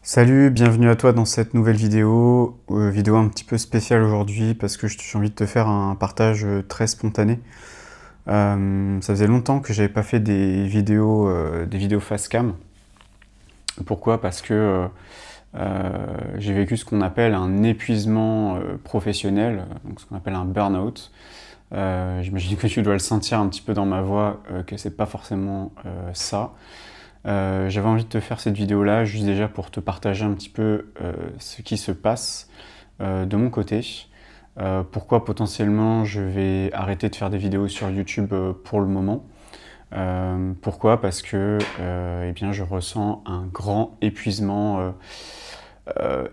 Salut, bienvenue à toi dans cette nouvelle vidéo, vidéo un petit peu spéciale aujourd'hui parce que j'ai envie de te faire un partage très spontané. Ça faisait longtemps que j'avais pas fait des vidéos face cam. Pourquoi? Parce que j'ai vécu ce qu'on appelle un épuisement professionnel, donc ce qu'on appelle un burn-out. J'imagine que tu dois le sentir un petit peu dans ma voix, que c'est pas forcément ça. J'avais envie de te faire cette vidéo-là juste déjà pour te partager un petit peu ce qui se passe de mon côté. Pourquoi potentiellement je vais arrêter de faire des vidéos sur YouTube pour le moment. Pourquoi? Parce que eh bien, je ressens un grand épuisement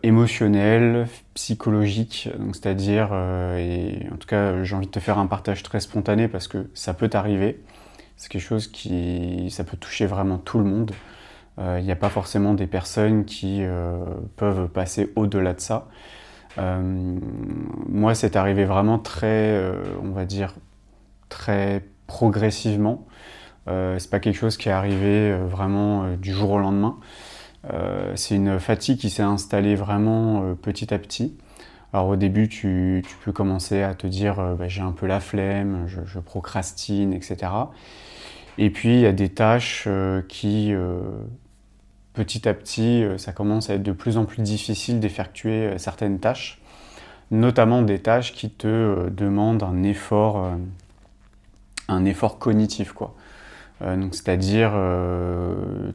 émotionnel, psychologique, donc c'est-à-dire, et en tout cas j'ai envie de te faire un partage très spontané parce que ça peut t'arriver. C'est quelque chose ça peut toucher vraiment tout le monde. Il n'y a pas forcément des personnes qui peuvent passer au-delà de ça. Moi, c'est arrivé vraiment très, on va dire, très progressivement. C'est pas quelque chose qui est arrivé vraiment du jour au lendemain. C'est une fatigue qui s'est installée vraiment petit à petit. Alors au début, tu peux commencer à te dire bah, j'ai un peu la flemme, je procrastine, etc. Et puis il y a des tâches qui, petit à petit, ça commence à être de plus en plus difficile d'effectuer certaines tâches, notamment des tâches qui te demandent un effort cognitif, quoi. Donc c'est-à-dire,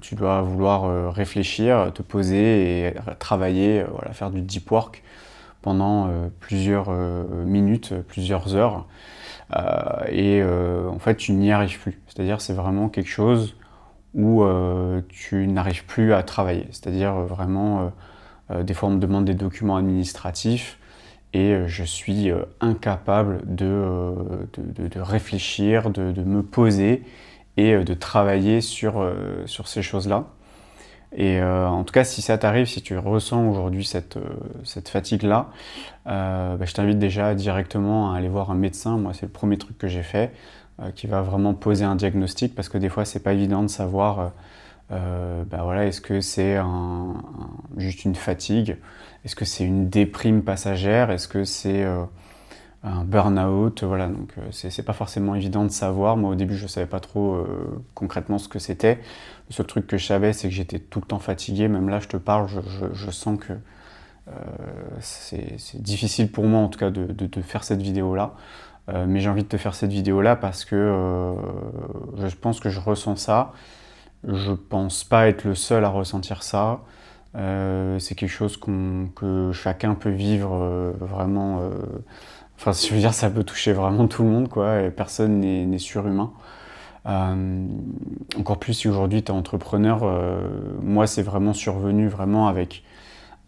tu dois vouloir réfléchir, te poser et travailler, voilà, faire du deep work pendant plusieurs minutes, plusieurs heures. En fait, tu n'y arrives plus. C'est-à-dire, c'est vraiment quelque chose où tu n'arrives plus à travailler. C'est-à-dire, vraiment, des fois, on me demande des documents administratifs et je suis incapable de réfléchir, de me poser et de travailler sur ces choses-là. Et en tout cas, si ça t'arrive, si tu ressens aujourd'hui cette fatigue-là, bah, je t'invite déjà directement à aller voir un médecin. Moi, c'est le premier truc que j'ai fait, qui va vraiment poser un diagnostic, parce que des fois, c'est pas évident de savoir, bah, voilà, est-ce que c'est juste une fatigue? Est-ce que c'est une déprime passagère? Est-ce que c'est un burn-out? Voilà, donc c'est pas forcément évident de savoir. Moi, au début, je savais pas trop concrètement ce que c'était. Le seul truc que je savais, c'est que j'étais tout le temps fatigué. Même là, je te parle, je sens que c'est difficile pour moi, en tout cas, de faire cette vidéo-là. Mais j'ai envie de te faire cette vidéo-là parce que je pense que je ressens ça. Je pense pas être le seul à ressentir ça. C'est quelque chose que chacun peut vivre vraiment. Enfin, je veux dire, ça peut toucher vraiment tout le monde, quoi, et personne n'est surhumain. Encore plus si aujourd'hui tu es entrepreneur. Moi, c'est vraiment survenu vraiment avec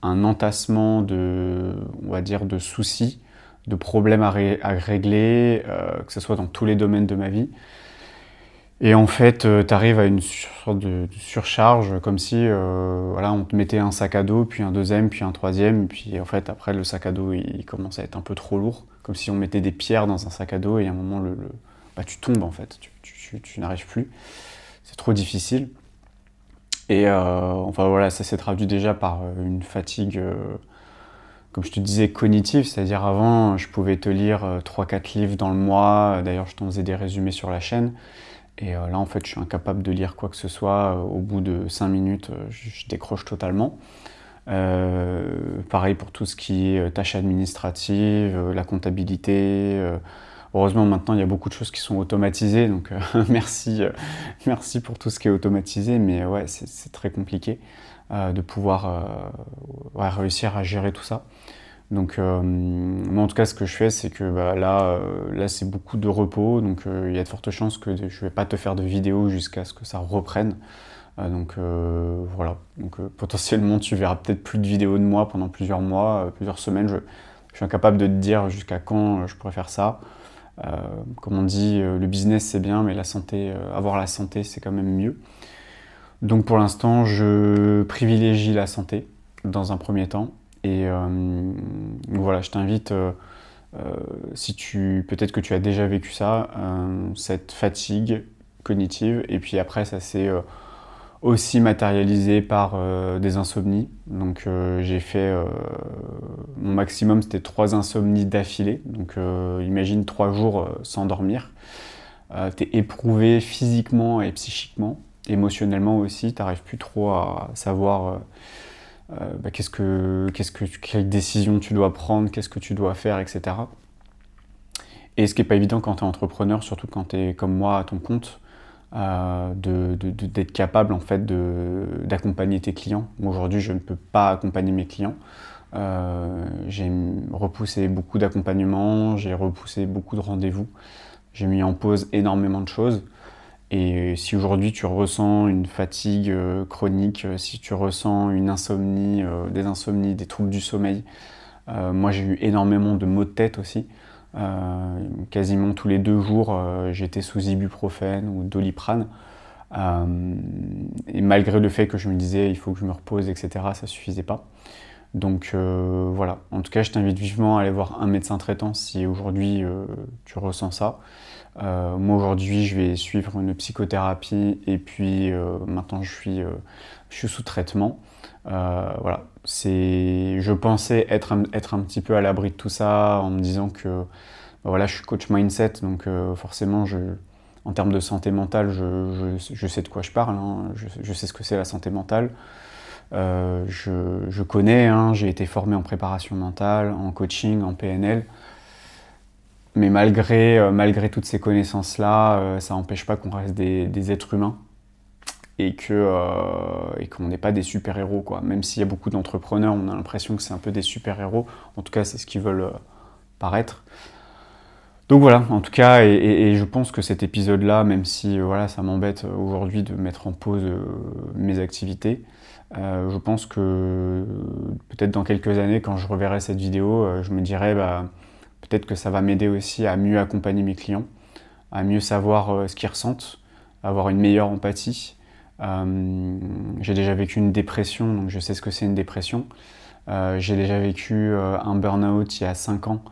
un entassement on va dire, de soucis, de problèmes à régler, que ce soit dans tous les domaines de ma vie. Et en fait, tu arrives à une sorte de surcharge, comme si voilà, on te mettait un sac à dos, puis un deuxième, puis un troisième, puis en fait, après, le sac à dos, il commence à être un peu trop lourd, comme si on mettait des pierres dans un sac à dos, et à un moment, bah, tu tombes, en fait, tu n'arrives plus. C'est trop difficile. Et enfin voilà, ça s'est traduit déjà par une fatigue, comme je te disais, cognitive, c'est-à-dire avant, je pouvais te lire 3-4 livres dans le mois, d'ailleurs, je t'en faisais des résumés sur la chaîne. Et là, en fait, je suis incapable de lire quoi que ce soit. Au bout de 5 minutes, je décroche totalement. Pareil pour tout ce qui est tâches administratives, la comptabilité. Heureusement, maintenant, il y a beaucoup de choses qui sont automatisées. Donc, merci, merci pour tout ce qui est automatisé. Mais ouais, c'est très compliqué de pouvoir ouais, réussir à gérer tout ça. Donc, moi, en tout cas, ce que je fais, c'est que bah, là c'est beaucoup de repos. Donc, il y a de fortes chances que je ne vais pas te faire de vidéo jusqu'à ce que ça reprenne. Donc, voilà. Donc, potentiellement, tu verras peut-être plus de vidéos de moi pendant plusieurs mois, plusieurs semaines. Je suis incapable de te dire jusqu'à quand je pourrais faire ça. Comme on dit, le business, c'est bien, mais la santé, avoir la santé, c'est quand même mieux. Donc, pour l'instant, je privilégie la santé dans un premier temps. Et voilà, je t'invite, si peut-être que tu as déjà vécu ça, cette fatigue cognitive, et puis après ça s'est aussi matérialisé par des insomnies. Donc j'ai fait mon maximum, c'était 3 insomnies d'affilée. Donc imagine 3 jours sans dormir. T'es éprouvé physiquement et psychiquement, émotionnellement aussi. T'arrives plus trop à savoir quelle décision tu dois prendre, qu'est-ce que tu dois faire, etc. Et ce qui n'est pas évident quand tu es entrepreneur, surtout quand tu es comme moi à ton compte, d'être capable en fait d'accompagner tes clients. Aujourd'hui, je ne peux pas accompagner mes clients. J'ai repoussé beaucoup d'accompagnements, j'ai repoussé beaucoup de rendez-vous, j'ai mis en pause énormément de choses. Et si aujourd'hui tu ressens une fatigue chronique, si tu ressens une insomnie, des insomnies, des troubles du sommeil, moi j'ai eu énormément de maux de tête aussi. Quasiment tous les 2 jours, j'étais sous ibuprofène ou doliprane. Et malgré le fait que je me disais il faut que je me repose, etc., ça suffisait pas. Donc voilà, en tout cas je t'invite vivement à aller voir un médecin traitant si aujourd'hui tu ressens ça. Moi aujourd'hui je vais suivre une psychothérapie et puis maintenant je suis sous traitement. Voilà, je pensais être un petit peu à l'abri de tout ça en me disant que voilà, je suis coach mindset, donc forcément en termes de santé mentale, je sais de quoi je parle, hein, je sais ce que c'est la santé mentale. Je connais, hein, j'ai été formé en préparation mentale, en coaching, en PNL. Mais malgré toutes ces connaissances-là, ça n'empêche pas qu'on reste des êtres humains et qu'on n'est pas des super-héros, quoi. Même s'il y a beaucoup d'entrepreneurs, on a l'impression que c'est un peu des super-héros. En tout cas, c'est ce qu'ils veulent paraître. Donc voilà, en tout cas, et je pense que cet épisode-là, même si voilà, ça m'embête aujourd'hui de mettre en pause mes activités, je pense que peut-être dans quelques années, quand je reverrai cette vidéo, je me dirai peut-être que ça va m'aider aussi à mieux accompagner mes clients, à mieux savoir ce qu'ils ressentent, à avoir une meilleure empathie. J'ai déjà vécu une dépression, donc je sais ce que c'est une dépression. J'ai déjà vécu un burn-out il y a 5 ans,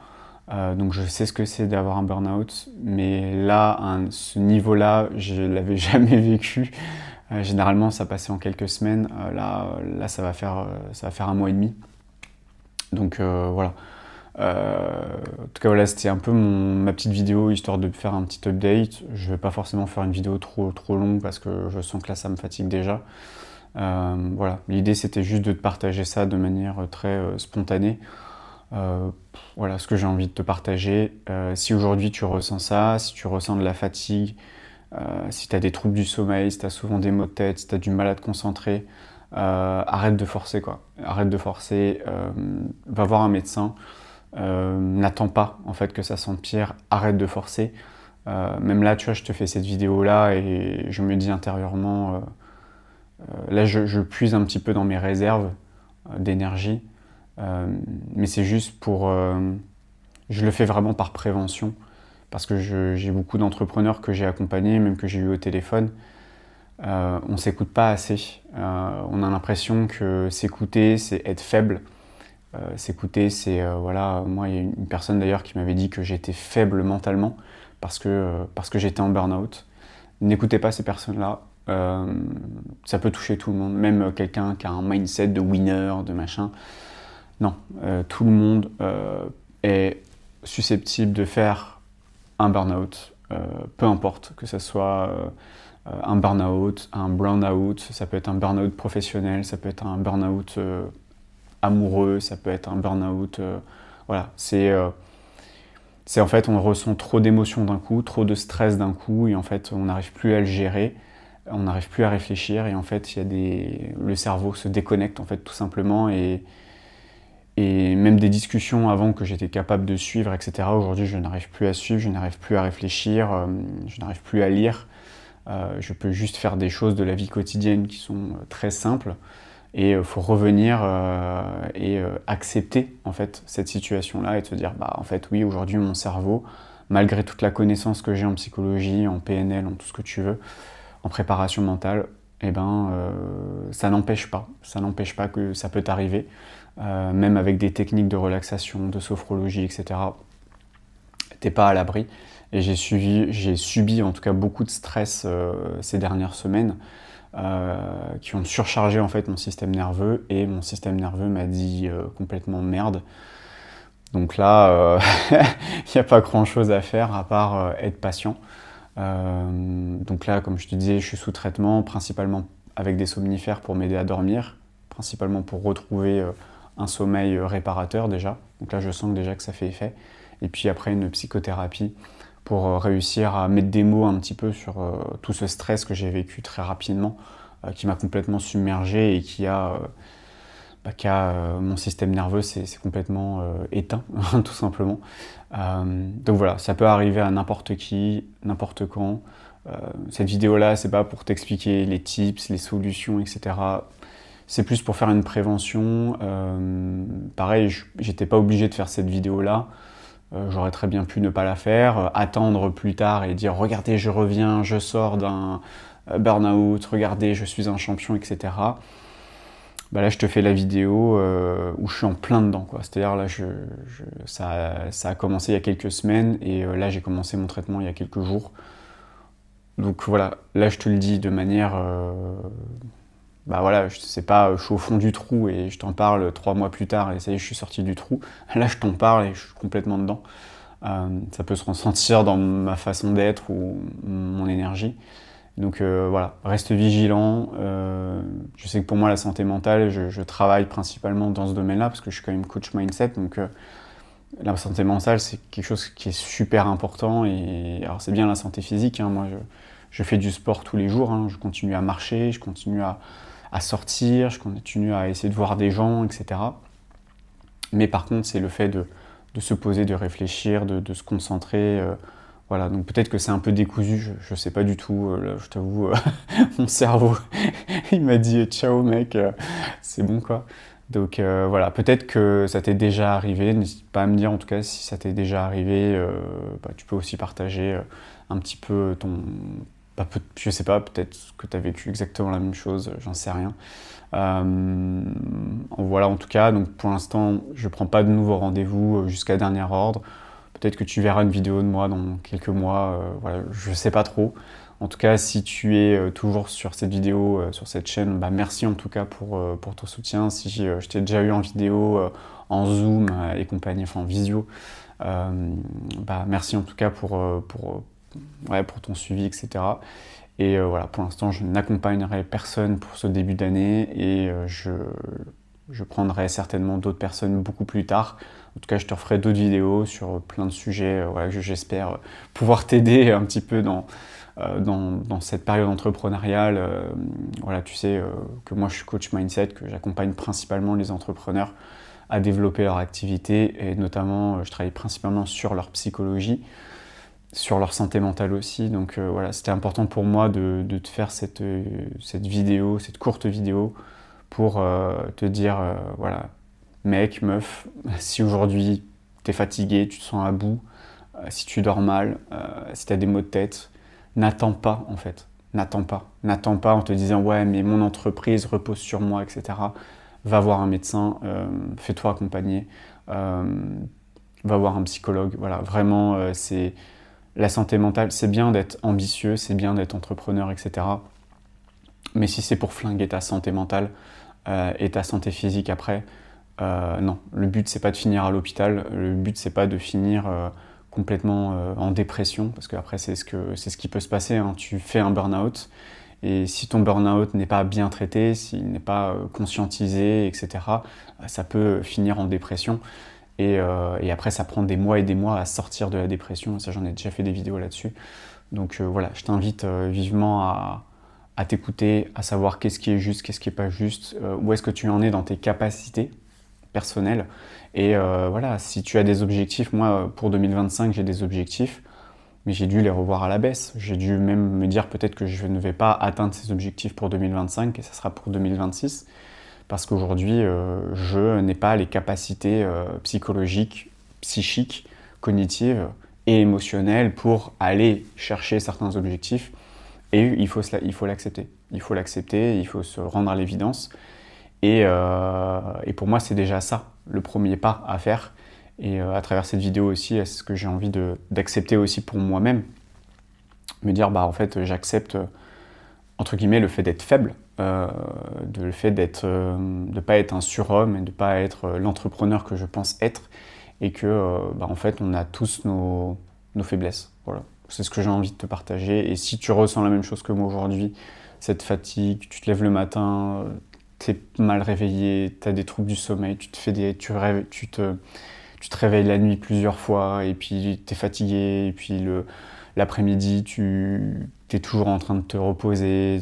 donc je sais ce que c'est d'avoir un burn-out. Mais là, à ce niveau-là, je ne l'avais jamais vécu. Généralement, ça passait en quelques semaines. Là, ça va faire 1 mois et demi. Donc voilà. En tout cas, voilà, c'était un peu ma petite vidéo, histoire de faire un petit update. Je ne vais pas forcément faire une vidéo trop longue parce que je sens que là, ça me fatigue déjà. Voilà, l'idée, c'était juste de te partager ça de manière très spontanée. Voilà ce que j'ai envie de te partager. Si aujourd'hui, tu ressens ça, si tu ressens de la fatigue, si tu as des troubles du sommeil, si tu as souvent des maux de tête, si tu as du mal à te concentrer, arrête de forcer, quoi. Arrête de forcer, va voir un médecin. N'attends pas en fait que ça s'empire, arrête de forcer. Même là, tu vois, je te fais cette vidéo là et je me dis intérieurement, là je puise un petit peu dans mes réserves d'énergie, mais c'est juste je le fais vraiment par prévention, parce que j'ai beaucoup d'entrepreneurs que j'ai accompagnés, même que j'ai eu au téléphone. On s'écoute pas assez. On a l'impression que s'écouter, c'est être faible. S'écouter, c'est voilà, moi il y a une personne d'ailleurs qui m'avait dit que j'étais faible mentalement parce que j'étais en burn-out. N'écoutez pas ces personnes-là, ça peut toucher tout le monde, même quelqu'un qui a un mindset de winner, de machin. Non, tout le monde est susceptible de faire un burn-out, peu importe que ce soit un burn-out, un brown-out, ça peut être un burn-out professionnel, ça peut être un burn-out amoureux, ça peut être un burn-out. Voilà, c'est en fait, on ressent trop d'émotions d'un coup, trop de stress d'un coup, et en fait, on n'arrive plus à le gérer, on n'arrive plus à réfléchir, et en fait, le cerveau se déconnecte, en fait, tout simplement, et même des discussions avant que j'étais capable de suivre, etc. Aujourd'hui, je n'arrive plus à suivre, je n'arrive plus à réfléchir, je n'arrive plus à lire. Je peux juste faire des choses de la vie quotidienne qui sont très simples. Et il faut revenir et accepter en fait cette situation-là et te dire en fait oui, aujourd'hui mon cerveau, malgré toute la connaissance que j'ai en psychologie, en PNL, en tout ce que tu veux, en préparation mentale, ça n'empêche pas que ça peut t'arriver, même avec des techniques de relaxation, de sophrologie, etc. T'es pas à l'abri. Et j'ai subi en tout cas beaucoup de stress ces dernières semaines. qui ont surchargé en fait mon système nerveux, et mon système nerveux m'a dit complètement merde. Donc là, il n'y a pas grand-chose à faire à part être patient. Donc là, comme je te disais, je suis sous traitement, principalement avec des somnifères pour m'aider à dormir, principalement pour retrouver un sommeil réparateur déjà. Donc là, je sens déjà que ça fait effet. Et puis après, une psychothérapie pour réussir à mettre des mots un petit peu sur tout ce stress que j'ai vécu très rapidement, qui m'a complètement submergé et qui a mon système nerveux s'est complètement éteint, tout simplement. Donc voilà, ça peut arriver à n'importe qui, n'importe quand. Cette vidéo-là, c'est pas pour t'expliquer les tips, les solutions, etc. C'est plus pour faire une prévention. Pareil, j'étais pas obligé de faire cette vidéo-là. J'aurais très bien pu ne pas la faire, attendre plus tard et dire « Regardez, je reviens, je sors d'un burn-out, regardez, je suis un champion, etc. » Bah là, je te fais la vidéo où je suis en plein dedans, quoi. C'est-à-dire, là, ça a commencé il y a quelques semaines, et là, j'ai commencé mon traitement il y a quelques jours. Donc voilà, là, je te le dis de manière... bah voilà, c'est pas je suis au fond du trou et je t'en parle 3 mois plus tard et ça y est, je suis sorti du trou. Là, je t'en parle et je suis complètement dedans. Ça peut se ressentir dans ma façon d'être ou mon énergie. Donc voilà, reste vigilant. Je sais que pour moi, la santé mentale, je travaille principalement dans ce domaine-là parce que je suis quand même coach mindset. Donc la santé mentale, c'est quelque chose qui est super important. Et alors, c'est bien la santé physique, hein. Moi, je fais du sport tous les jours, hein. Je continue à marcher, je continue à sortir, je continue à essayer de voir des gens, etc. Mais par contre, c'est le fait de se poser, de réfléchir, de se concentrer. Voilà, donc peut-être que c'est un peu décousu, je ne sais pas du tout. Là, je t'avoue, mon cerveau, il m'a dit « Ciao mec, c'est bon quoi ». Donc voilà, peut-être que ça t'est déjà arrivé, n'hésite pas à me dire en tout cas si ça t'est déjà arrivé. Tu peux aussi partager un petit peu ton... je sais pas, peut-être que tu as vécu exactement la même chose, j'en sais rien. Voilà, en tout cas, donc pour l'instant, je ne prends pas de nouveaux rendez-vous jusqu'à dernier ordre. Peut-être que tu verras une vidéo de moi dans quelques mois, voilà, je ne sais pas trop. En tout cas, si tu es toujours sur cette vidéo, sur cette chaîne, bah merci en tout cas pour ton soutien. Si je t'ai déjà eu en vidéo, en Zoom et compagnie, enfin en visio, merci en tout cas pour ton suivi, etc. Et voilà, pour l'instant, je n'accompagnerai personne pour ce début d'année et je prendrai certainement d'autres personnes beaucoup plus tard. En tout cas, je te referai d'autres vidéos sur plein de sujets, voilà, que j'espère pouvoir t'aider un petit peu dans cette période entrepreneuriale. Voilà, tu sais que moi, je suis coach mindset, que j'accompagne principalement les entrepreneurs à développer leur activité et notamment, je travaille principalement sur leur psychologie, sur leur santé mentale aussi. Donc voilà, c'était important pour moi de te faire cette vidéo, cette courte vidéo pour te dire, voilà, mec, meuf, si aujourd'hui t'es fatigué, tu te sens à bout, si tu dors mal, si t'as des maux de tête, n'attends pas en fait, n'attends pas en te disant ouais mais mon entreprise repose sur moi, etc. Va voir un médecin, fais-toi accompagner, va voir un psychologue, voilà, vraiment c'est... La santé mentale, c'est bien d'être ambitieux, c'est bien d'être entrepreneur, etc. Mais si c'est pour flinguer ta santé mentale et ta santé physique après, non. Le but, c'est pas de finir à l'hôpital. Le but, c'est pas de finir complètement en dépression, parce qu'après, c'est ce qui peut se passer, hein. Tu fais un burn-out, et si ton burn-out n'est pas bien traité, s'il n'est pas conscientisé, etc., ça peut finir en dépression. Et après, ça prend des mois et des mois à sortir de la dépression. Ça, j'en ai déjà fait des vidéos là-dessus. Donc voilà, je t'invite vivement à t'écouter, à savoir qu'est-ce qui est juste, qu'est-ce qui n'est pas juste, où est-ce que tu en es dans tes capacités personnelles. Et voilà, si tu as des objectifs, moi, pour 2025, j'ai des objectifs, mais j'ai dû les revoir à la baisse. J'ai dû même me dire peut-être que je ne vais pas atteindre ces objectifs pour 2025 et ça sera pour 2026. Parce qu'aujourd'hui, je n'ai pas les capacités psychologiques, psychiques, cognitives et émotionnelles pour aller chercher certains objectifs. Et il faut l'accepter. Il faut l'accepter, il faut se rendre à l'évidence. Et pour moi, c'est déjà ça, le premier pas à faire. Et à travers cette vidéo aussi, c'est ce que j'ai envie d'accepter aussi pour moi-même. Me dire, bah en fait, j'accepte entre guillemets, le fait d'être faible, le fait de pas être un surhomme et de pas être l'entrepreneur que je pense être, et que, en fait, on a tous nos faiblesses. Voilà. C'est ce que j'ai envie de te partager. Et si tu ressens la même chose que moi aujourd'hui, cette fatigue, tu te lèves le matin, t'es mal réveillé, t'as des troubles du sommeil, tu te réveilles la nuit plusieurs fois, et puis t'es fatigué, et puis l'après-midi, tu es toujours en train de te reposer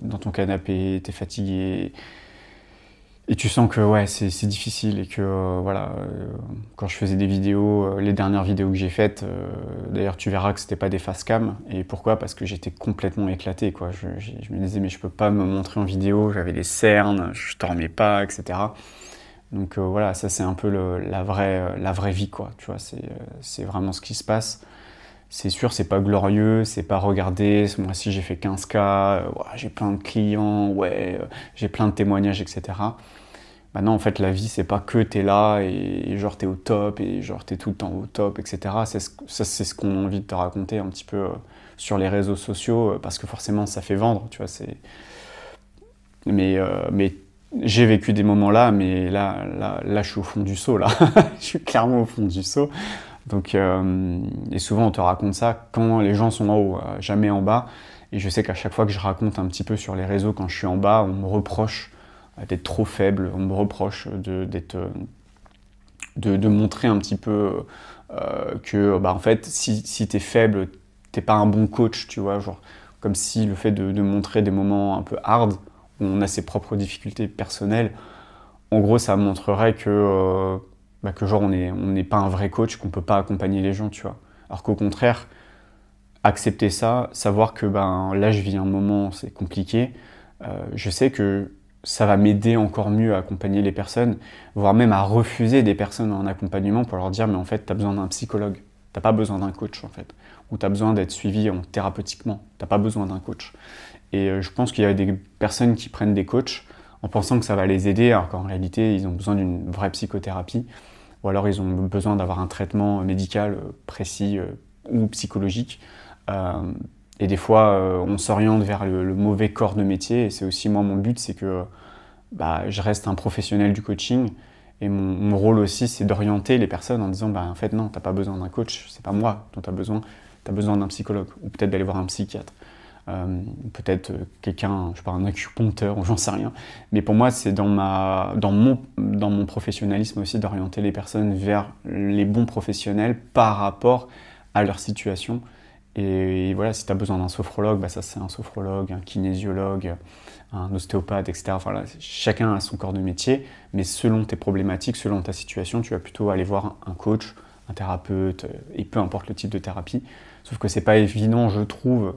dans ton canapé, t'es fatigué, et tu sens que ouais, c'est difficile, et que quand je faisais des vidéos, les dernières vidéos que j'ai faites, d'ailleurs tu verras que c'était pas des face cam. Et pourquoi? Parce que j'étais complètement éclaté, quoi. Je me disais mais je peux pas me montrer en vidéo, j'avais des cernes, je dormais pas, etc. Donc voilà, ça c'est un peu la vraie vie, quoi. Tu vois, c'est vraiment ce qui se passe. C'est sûr, c'est pas glorieux, c'est pas regarder, ce mois-ci j'ai fait 15K, j'ai plein de clients, j'ai plein de témoignages, etc. Maintenant, en fait, la vie, c'est pas que t'es là et genre t'es au top et genre t'es tout le temps au top, etc. Ça, c'est ce qu'on a envie de te raconter un petit peu sur les réseaux sociaux, parce que forcément, ça fait vendre, tu vois. Mais j'ai vécu des moments là, mais là, je suis au fond du seau, là. Je suis clairement au fond du seau. Donc, et souvent, on te raconte ça quand les gens sont en haut, jamais en bas. Et je sais qu'à chaque fois que je raconte un petit peu sur les réseaux quand je suis en bas, on me reproche d'être trop faible, on me reproche de montrer un petit peu que, en fait, si t'es faible, t'es pas un bon coach, tu vois, genre, comme si le fait de montrer des moments un peu hard, où on a ses propres difficultés personnelles, en gros, ça montrerait que genre, on n'est pas un vrai coach, qu'on peut pas accompagner les gens, tu vois. Alors qu'au contraire, accepter ça, savoir que là, je vis un moment, c'est compliqué, je sais que ça va m'aider encore mieux à accompagner les personnes, voire même à refuser des personnes en accompagnement pour leur dire mais en fait t'as besoin d'un psychologue, t'as pas besoin d'un coach en fait, ou t'as besoin d'être suivi thérapeutiquement, t'as pas besoin d'un coach. Et je pense qu'il y a des personnes qui prennent des coachs en pensant que ça va les aider, alors qu'en réalité ils ont besoin d'une vraie psychothérapie, ou alors ils ont besoin d'avoir un traitement médical précis ou psychologique. Et des fois, on s'oriente vers le mauvais corps de métier. Et c'est aussi, moi, mon but, c'est que je reste un professionnel du coaching. Et mon rôle aussi, c'est d'orienter les personnes en disant, en fait, non, t'as pas besoin d'un coach, c'est pas moi dont t'as besoin d'un psychologue. Ou peut-être d'aller voir un psychiatre. Peut-être quelqu'un, je sais pas, un acupuncteur, ou j'en sais rien. Mais pour moi, c'est dans mon professionnalisme aussi d'orienter les personnes vers les bons professionnels par rapport à leur situation. Et voilà, si tu as besoin d'un sophrologue, ça c'est un sophrologue, un kinésiologue, un ostéopathe, etc. Enfin, là, chacun a son corps de métier, mais selon tes problématiques, selon ta situation, tu vas plutôt aller voir un coach, un thérapeute, et peu importe le type de thérapie. Sauf que c'est pas évident, je trouve,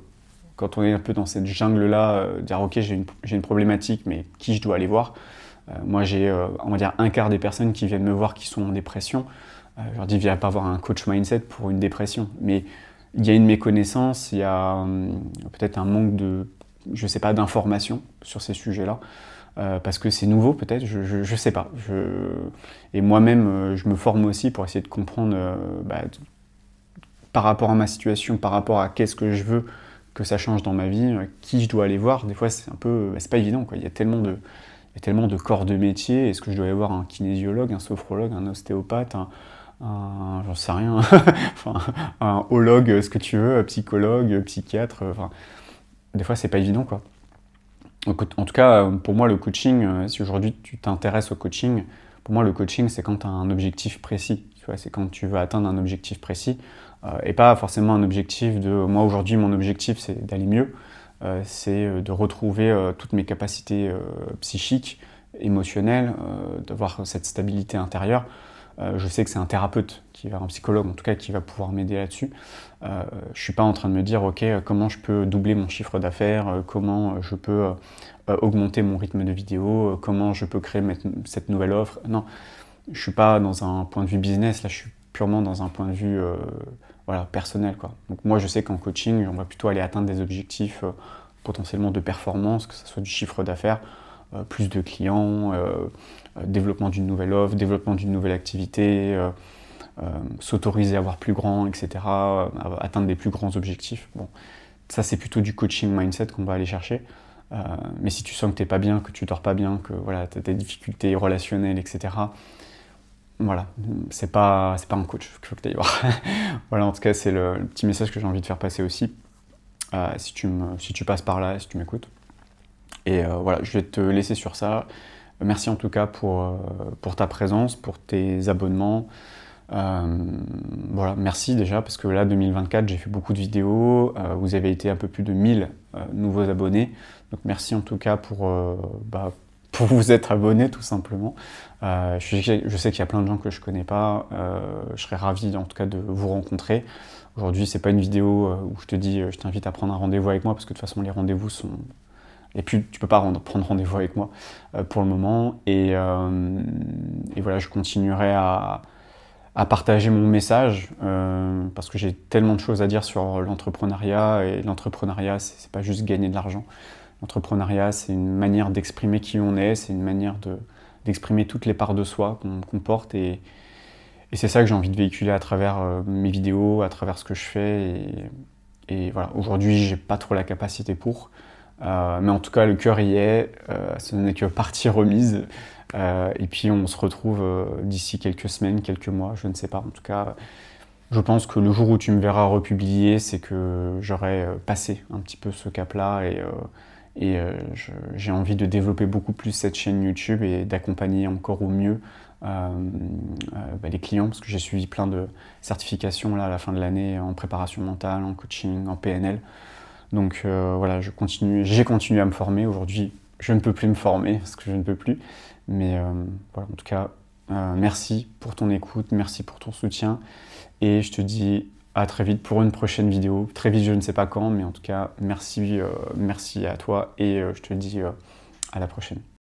quand on est un peu dans cette jungle-là, dire ok, j'ai une problématique, mais qui je dois aller voir? Moi, j'ai, on va dire, un quart des personnes qui viennent me voir qui sont en dépression. Je leur dis, viens pas voir un coach mindset pour une dépression. Mais il y a une méconnaissance, il y a peut-être un manque je sais pas, d'information sur ces sujets-là, parce que c'est nouveau peut-être, je sais pas. Et moi-même, je me forme aussi pour essayer de comprendre par rapport à ma situation, par rapport à qu'est-ce que je veux que ça change dans ma vie, qui je dois aller voir. Des fois, c'est un peu, c'est pas évident, quoi. Il y a tellement de corps de métier. Est-ce que je dois aller voir un kinésiologue, un sophrologue, un ostéopathe, j'en sais rien, enfin, un hologue, ce que tu veux, un psychologue, psychiatre, des fois c'est pas évident, quoi. Donc, en tout cas, pour moi le coaching, si aujourd'hui tu t'intéresses au coaching, pour moi le coaching c'est quand tu as un objectif précis, tu vois, c'est quand tu veux atteindre un objectif précis, et pas forcément un objectif moi aujourd'hui mon objectif c'est d'aller mieux, c'est de retrouver toutes mes capacités psychiques, émotionnelles, d'avoir cette stabilité intérieure. Je sais que c'est un thérapeute, un psychologue en tout cas, qui va pouvoir m'aider là-dessus. Je ne suis pas en train de me dire, ok, comment je peux doubler mon chiffre d'affaires, comment je peux augmenter mon rythme de vidéo, comment je peux créer cette nouvelle offre. Non, je ne suis pas dans un point de vue business, là je suis purement dans un point de vue personnel, quoi. Donc moi je sais qu'en coaching, on va plutôt aller atteindre des objectifs potentiellement de performance, que ce soit du chiffre d'affaires, plus de clients, développement d'une nouvelle offre, développement d'une nouvelle activité, s'autoriser à voir plus grand, etc., atteindre des plus grands objectifs. Bon, ça c'est plutôt du coaching mindset qu'on va aller chercher. Mais si tu sens que t'es pas bien, que tu dors pas bien, que voilà, tu as des difficultés relationnelles, etc., voilà, c'est pas un coach qu'il faut que tu ailles voir. Voilà, en tout cas, c'est le petit message que j'ai envie de faire passer aussi, si tu passes par là, si tu m'écoutes. Et voilà, je vais te laisser sur ça. Merci en tout cas pour ta présence, pour tes abonnements. Voilà, merci déjà, parce que là, 2024, j'ai fait beaucoup de vidéos. Vous avez été un peu plus de 1000 nouveaux abonnés. Donc merci en tout cas pour vous être abonné, tout simplement. Je sais qu'il y a plein de gens que je connais pas. Je serais ravi en tout cas de vous rencontrer. Aujourd'hui, c'est pas une vidéo où je te dis je t'invite à prendre un rendez-vous avec moi, parce que de toute façon les rendez-vous sont... Et puis tu peux pas prendre rendez-vous avec moi pour le moment. Et voilà, je continuerai à partager mon message parce que j'ai tellement de choses à dire sur l'entrepreneuriat. Et l'entrepreneuriat, c'est pas juste gagner de l'argent. L'entrepreneuriat, c'est une manière d'exprimer qui on est, c'est une manière d'exprimer toutes les parts de soi qu'on porte. Et c'est ça que j'ai envie de véhiculer à travers mes vidéos, à travers ce que je fais. Et voilà, aujourd'hui, j'ai pas trop la capacité pour. Mais en tout cas, le cœur y est. Ce n'est que partie remise. Et puis, on se retrouve d'ici quelques semaines, quelques mois, je ne sais pas. En tout cas, je pense que le jour où tu me verras republier, c'est que j'aurai passé un petit peu ce cap-là. Et j'ai envie de développer beaucoup plus cette chaîne YouTube et d'accompagner encore au mieux les clients, parce que j'ai suivi plein de certifications là, à la fin de l'année en préparation mentale, en coaching, en PNL. Donc voilà, j'ai continué à me former. Aujourd'hui, je ne peux plus me former parce que je ne peux plus. Mais voilà, en tout cas, merci pour ton écoute, merci pour ton soutien. Et je te dis à très vite pour une prochaine vidéo. Très vite, je ne sais pas quand, mais en tout cas, merci à toi et je te dis à la prochaine.